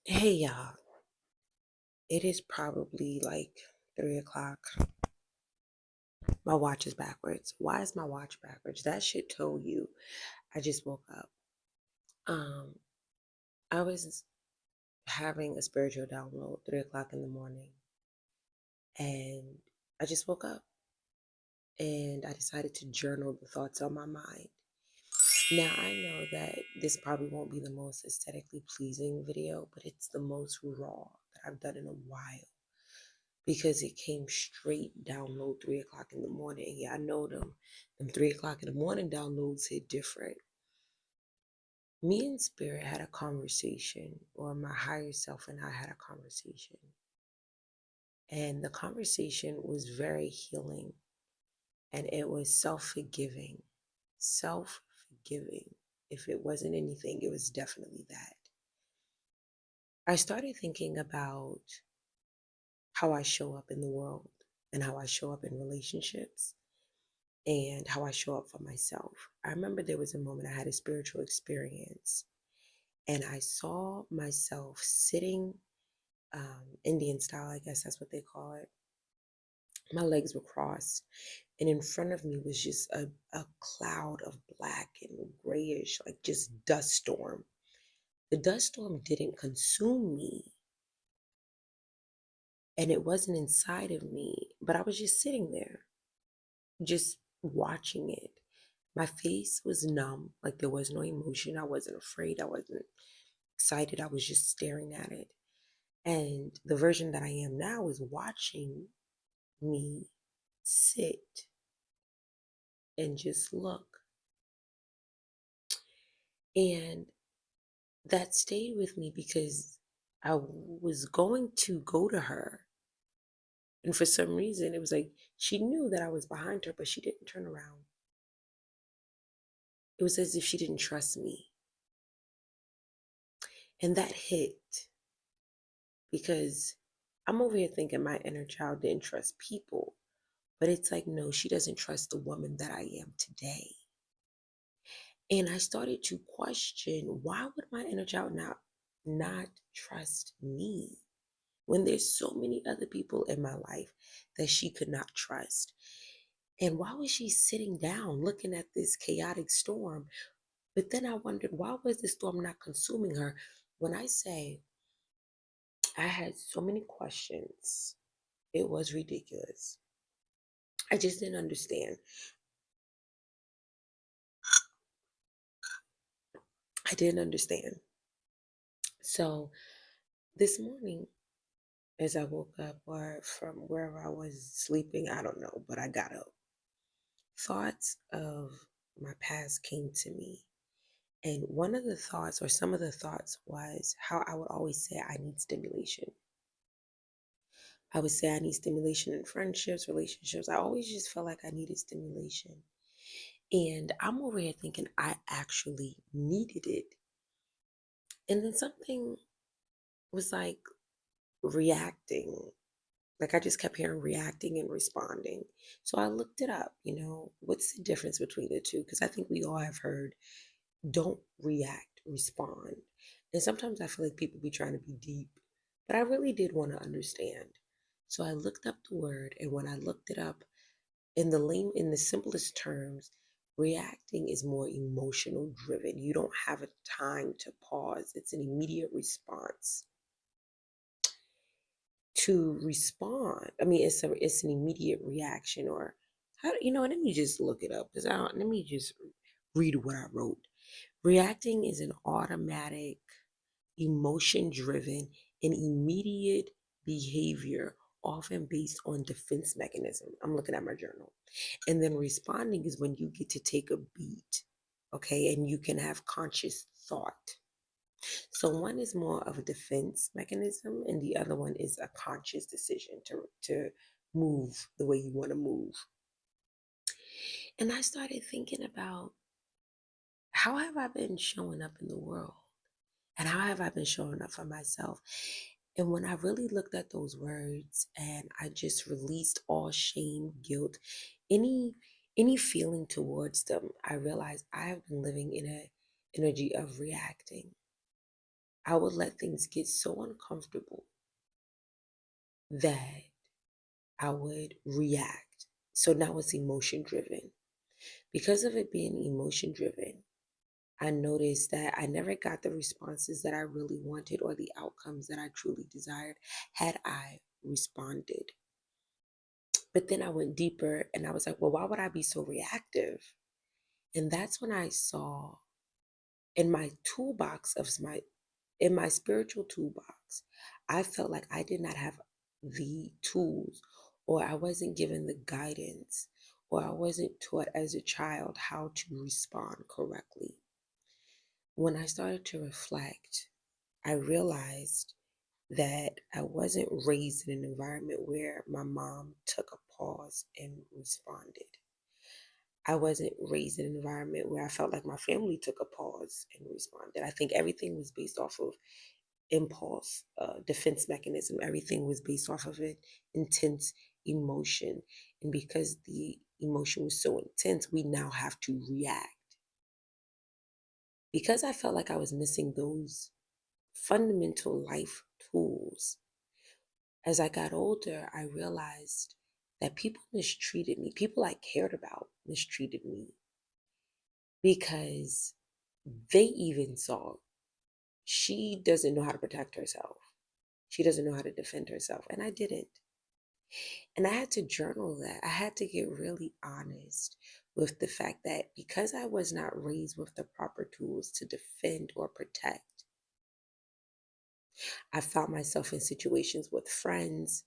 Hey y'all, it is probably like 3 o'clock. My watch is backwards. Why is my watch backwards? That should tell you I just woke up. Um, I was having a spiritual download 3 o'clock in the morning, and I just woke up and I decided to journal the thoughts on my mind. Now I know that this probably won't be the most aesthetically pleasing video, but it's the most raw that I've done in a while, because it came straight download 3 o'clock in the morning. Yeah, I know them 3 o'clock in the morning downloads hit different. Me and Spirit had a conversation, or my higher self and I had a conversation. And the conversation was very healing, and it was self-forgiving. Self-forgiving. If it wasn't anything, it was definitely that. I started thinking about how I show up in the world and how I show up in relationships and how I show up for myself. I remember there was a moment I had a spiritual experience, and I saw myself sitting, Indian style, I guess that's what they call it. My legs were crossed, and in front of me was just a cloud of black and grayish, like just dust storm. The dust storm didn't consume me, and it wasn't inside of me, but I was just sitting there, just watching it. My face was numb, like there was no emotion. I wasn't afraid. I wasn't excited. I was just staring at it. And the version that I am now is watching me sit and just look. And that stayed with me because I was going to go to her. And for some reason, it was like she knew that I was behind her, but she didn't turn around. It was as if she didn't trust me. And that hit, because I'm over here thinking my inner child didn't trust people. But it's like, no, she doesn't trust the woman that I am today. And I started to question, why would my inner child not trust me when there's so many other people in my life that she could not trust? And why was she sitting down looking at this chaotic storm? But then I wondered, why was the storm not consuming her? When I say I had so many questions, it was ridiculous. I just didn't understand. I didn't understand. So this morning, as I woke up, or from wherever I was sleeping, I don't know, but I got up. Thoughts of my past came to me. And one of the thoughts, or some of the thoughts, was how I would always say I need stimulation. I would say I need stimulation in friendships, relationships. I always just felt like I needed stimulation. And I'm over here thinking I actually needed it. And then something was like reacting. Like I just kept hearing reacting and responding. So I looked it up, what's the difference between the two? Because I think we all have heard don't react, respond. And sometimes I feel like people be trying to be deep, but I really did want to understand. So I looked up the word, and when I looked it up in the simplest terms, reacting is more emotional driven. You don't have a time to pause. It's an immediate response. To respond, I mean, it's an immediate reaction, or how do you know? Let me just look it up, because I don't. Let me just read what I wrote. Reacting is an automatic, emotion driven, and immediate behavior, often based on defense mechanism. I'm looking at my journal. And then responding is when you get to take a beat, okay, and you can have conscious thought. So one is more of a defense mechanism, and the other one is a conscious decision to move the way you want to move. And I started thinking about, how have I been showing up in the world? And how have I been showing up for myself? And when I really looked at those words and I just released all shame, guilt, any any feeling towards them, I realized I have been living in a energy of reacting. I would let things get so uncomfortable that I would react. So now it's emotion driven. Because of it being emotion driven, I noticed that I never got the responses that I really wanted or the outcomes that I truly desired had I responded. But then I went deeper and I was like, well, why would I be so reactive? And that's when I saw in my toolbox of my in my spiritual toolbox, I felt like I did not have the tools, or I wasn't given the guidance, or I wasn't taught as a child how to respond correctly. When I started to reflect, I realized that I wasn't raised in an environment where my mom took a pause and responded. I wasn't raised in an environment where I felt like my family took a pause and responded. I think everything was based off of impulse, defense mechanism. Everything was based off of an intense emotion. And because the emotion was so intense, we now have to react. Because I felt like I was missing those fundamental life tools, as I got older, I realized that people mistreated me. People I cared about mistreated me because they even saw she doesn't know how to protect herself. She doesn't know how to defend herself. And I didn't. And I had to journal that. I had to get really honest with the fact that because I was not raised with the proper tools to defend or protect, I found myself in situations with friends,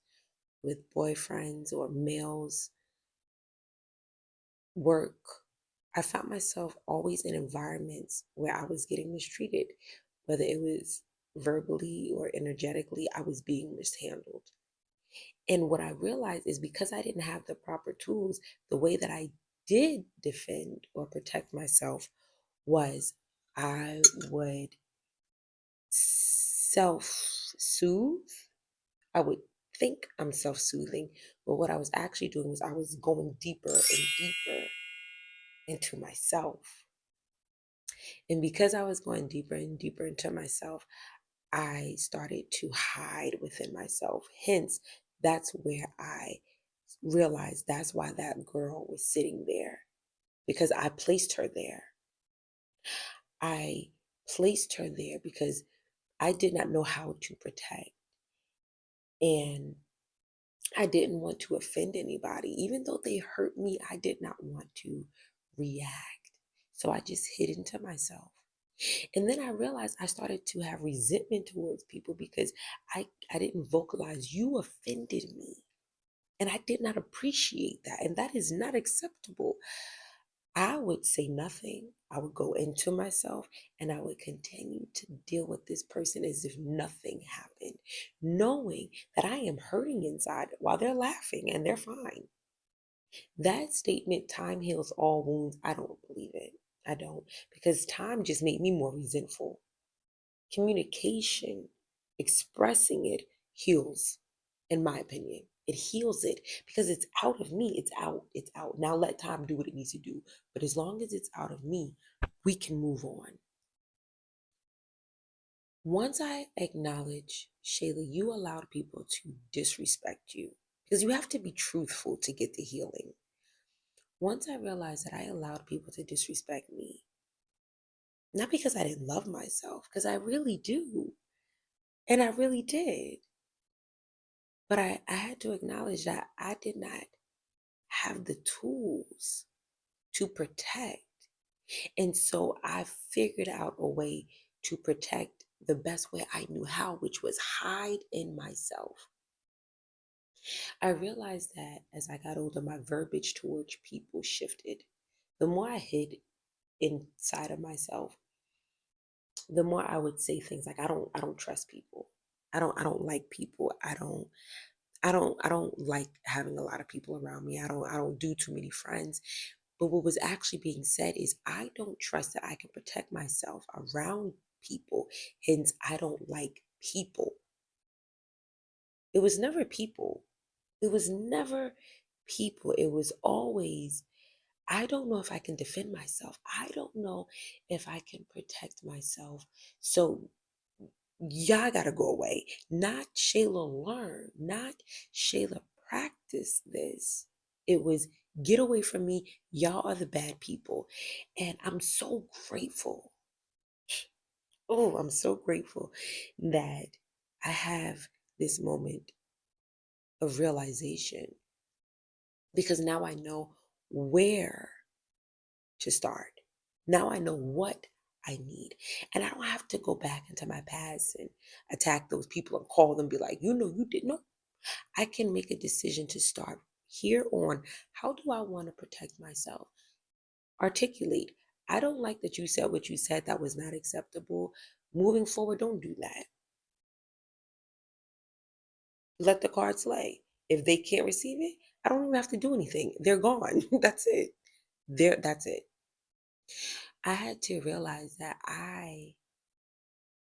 with boyfriends, or males, work. I found myself always in environments where I was getting mistreated, whether it was verbally or energetically, I was being mishandled. And what I realized is because I didn't have the proper tools, the way that I did defend or protect myself was I would self soothe. I would think I'm self soothing, but what I was actually doing was I was going deeper and deeper into myself. And because I was going deeper and deeper into myself, I started to hide within myself. Hence, that's where I realized that's why that girl was sitting there, because I placed her there. I placed her there because I did not know how to protect. And I didn't want to offend anybody. Even though they hurt me, I did not want to react. So I just hid into myself. And then I realized I started to have resentment towards people because I didn't vocalize, you offended me. And I did not appreciate that. And that is not acceptable. I would say nothing. I would go into myself and I would continue to deal with this person as if nothing happened, knowing that I am hurting inside while they're laughing and they're fine. That statement, time heals all wounds, I don't believe it. I don't, because time just made me more resentful. Communication, expressing it heals, in my opinion. It heals it because it's out of me. It's out. It's out. Now let time do what it needs to do. But as long as it's out of me, we can move on. Once I acknowledge, Shayla, you allowed people to disrespect you because you have to be truthful to get the healing. Once I realized that I allowed people to disrespect me, not because I didn't love myself, because I really do. And I really did. But I had to acknowledge that I did not have the tools to protect. And so I figured out a way to protect the best way I knew how, which was hide in myself. I realized that as I got older, my verbiage towards people shifted. The more I hid inside of myself, the more I would say things like I don't trust people. I don't like people. I don't like having a lot of people around me. I don't do too many friends. But what was actually being said is I don't trust that I can protect myself around people. Hence, I don't like people. It was never people. It was never people. It was always, I don't know if I can defend myself. I don't know if I can protect myself. So Y'all gotta go away. Not Shayla learn, not Shayla practice this. It was get away from me. Y'all are the bad people. And I'm so grateful. Oh, I'm so grateful that I have this moment of realization because now I know where to start. Now I know what I need. And I don't have to go back into my past and attack those people and call them, be like, you know, you didn't know. I can make a decision to start here on how do I want to protect myself? Articulate. I don't like that you said what you said that was not acceptable. Moving forward, don't do that. Let the cards lay. If they can't receive it, I don't even have to do anything. They're gone. That's it. That's it. I had to realize that I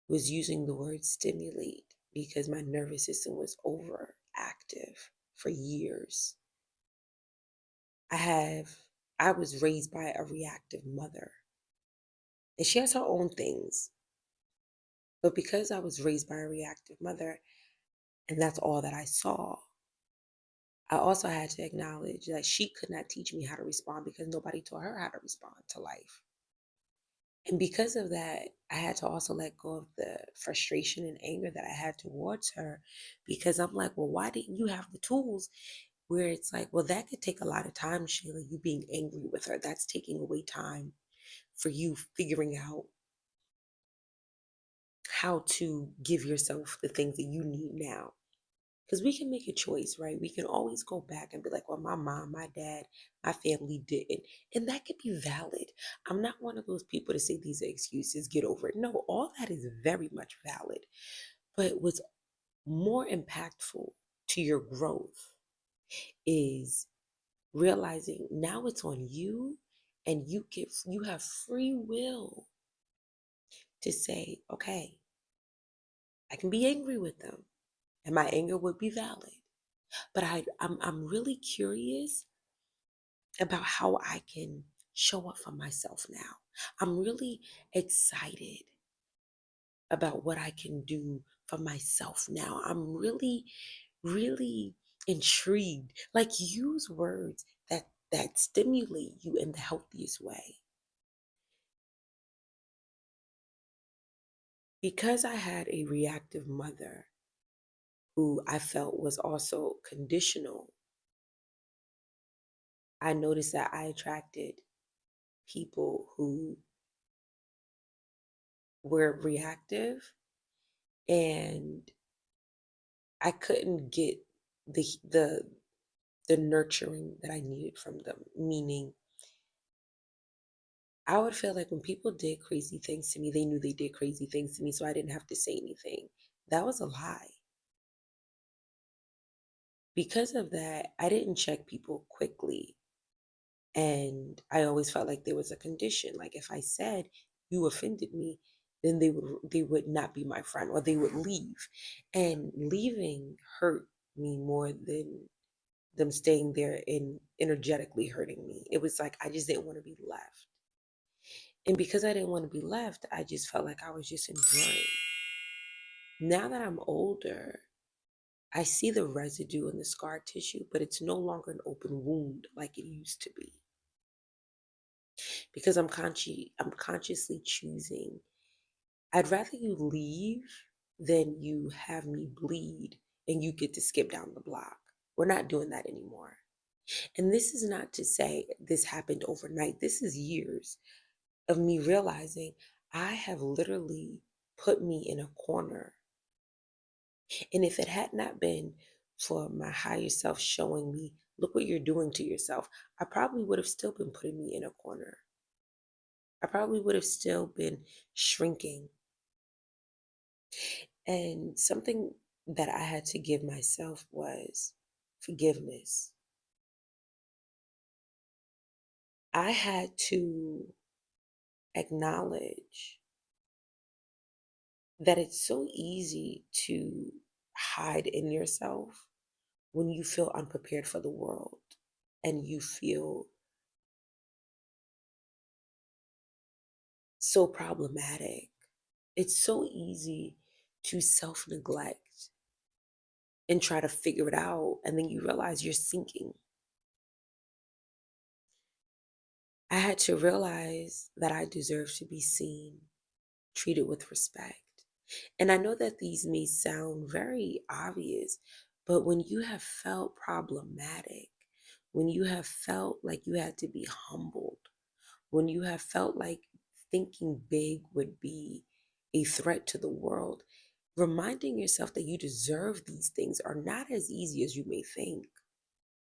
was using the word stimulate because my nervous system was overactive for years. I was raised by a reactive mother, and she has her own things. But because I was raised by a reactive mother, and that's all that I saw, I also had to acknowledge that she could not teach me how to respond because nobody taught her how to respond to life. And because of that, I had to also let go of the frustration and anger that I had towards her because I'm like, well, why didn't you have the tools? Where it's like, well, that could take a lot of time, Sheila, you being angry with her. That's taking away time for you figuring out how to give yourself the things that you need now. Because we can make a choice, right? We can always go back and be like, well, my mom, my dad, my family didn't. And that could be valid. I'm not one of those people to say these are excuses, get over it. No, all that is very much valid. But what's more impactful to your growth is realizing now it's on you and you have free will to say, okay, I can be angry with them and my anger would be valid. But I'm really curious about how I can show up for myself now. I'm really excited about what I can do for myself now. I'm really intrigued. Like use words that stimulate you in the healthiest way. Because I had a reactive mother who I felt was also conditional, I noticed that I attracted people who were reactive and I couldn't get the the the nurturing that I needed from them. Meaning, I would feel like when people did crazy things to me, they knew they did crazy things to me, so I didn't have to say anything. That was a lie. Because of that, I didn't check people quickly. And I always felt like there was a condition. Like if I said you offended me, then they would not be my friend or they would leave. And leaving hurt me more than them staying there and energetically hurting me. It was like I just didn't want to be left. And because I didn't want to be left, I just felt like I was just enduring. Now that I'm older, I see the residue in the scar tissue, but it's no longer an open wound like it used to be. Because I'm consciously choosing. I'd rather you leave than you have me bleed and you get to skip down the block. We're not doing that anymore. And this is not to say this happened overnight. This is years of me realizing I have literally put me in a corner. And if it had not been for my higher self showing me, look what you're doing to yourself, I probably would have still been putting me in a corner. I probably would have still been shrinking. And something that I had to give myself was forgiveness. I had to acknowledge that it's so easy to hide in yourself when you feel unprepared for the world and you feel so problematic. It's so easy to self neglect and try to figure it out. And then you realize you're sinking. I had to realize that I deserve to be seen, treated with respect. And I know that these may sound very obvious, but when you have felt problematic, when you have felt like you had to be humbled, when you have felt like thinking big would be a threat to the world, reminding yourself that you deserve these things are not as easy as you may think.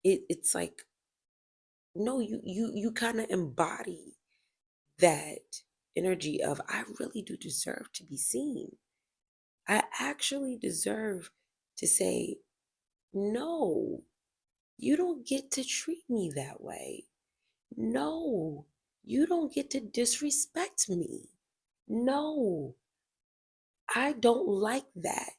It's like, no, you kind of embody that energy of I really do deserve to be seen. I actually deserve to say, no, you don't get to treat me that way. No, you don't get to disrespect me. No, I don't like that.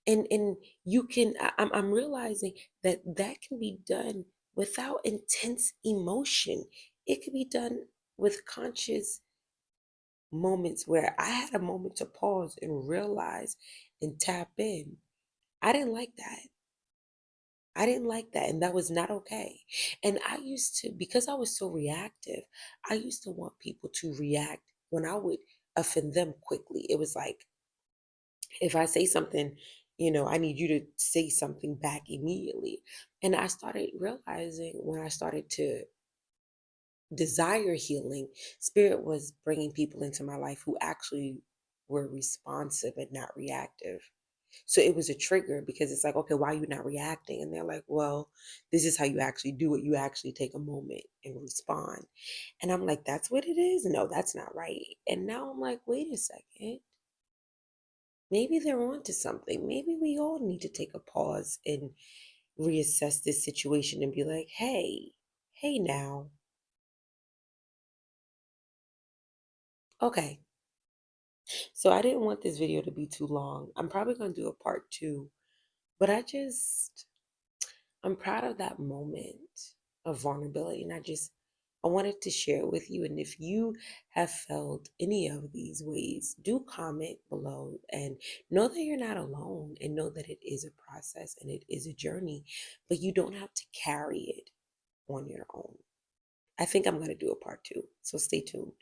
And you can I'm realizing that that can be done without intense emotion. It can be done with conscious moments where I had a moment to pause and realize and tap in. I didn't like that. I didn't like that. And that was not okay. And I used to, because I was so reactive, I used to want people to react when I would offend them quickly. It was like, if I say something, I need you to say something back immediately. And I started realizing when I started to desire healing, spirit was bringing people into my life who actually were responsive and not reactive. So it was a trigger because it's like, okay, why are you not reacting? And they're like, well, this is how you actually do it. You actually take a moment and respond. And I'm like, that's what it is? No, that's not right. And now I'm like, wait a second. Maybe they're onto something. Maybe we all need to take a pause and reassess this situation and be like, hey now, okay. So I didn't want this video to be too long. I'm probably going to do a part two, but I'm proud of that moment of vulnerability. And I wanted to share it with you. And if you have felt any of these ways, do comment below and know that you're not alone and know that it is a process and it is a journey, but you don't have to carry it on your own. I think I'm going to do a part two. So stay tuned.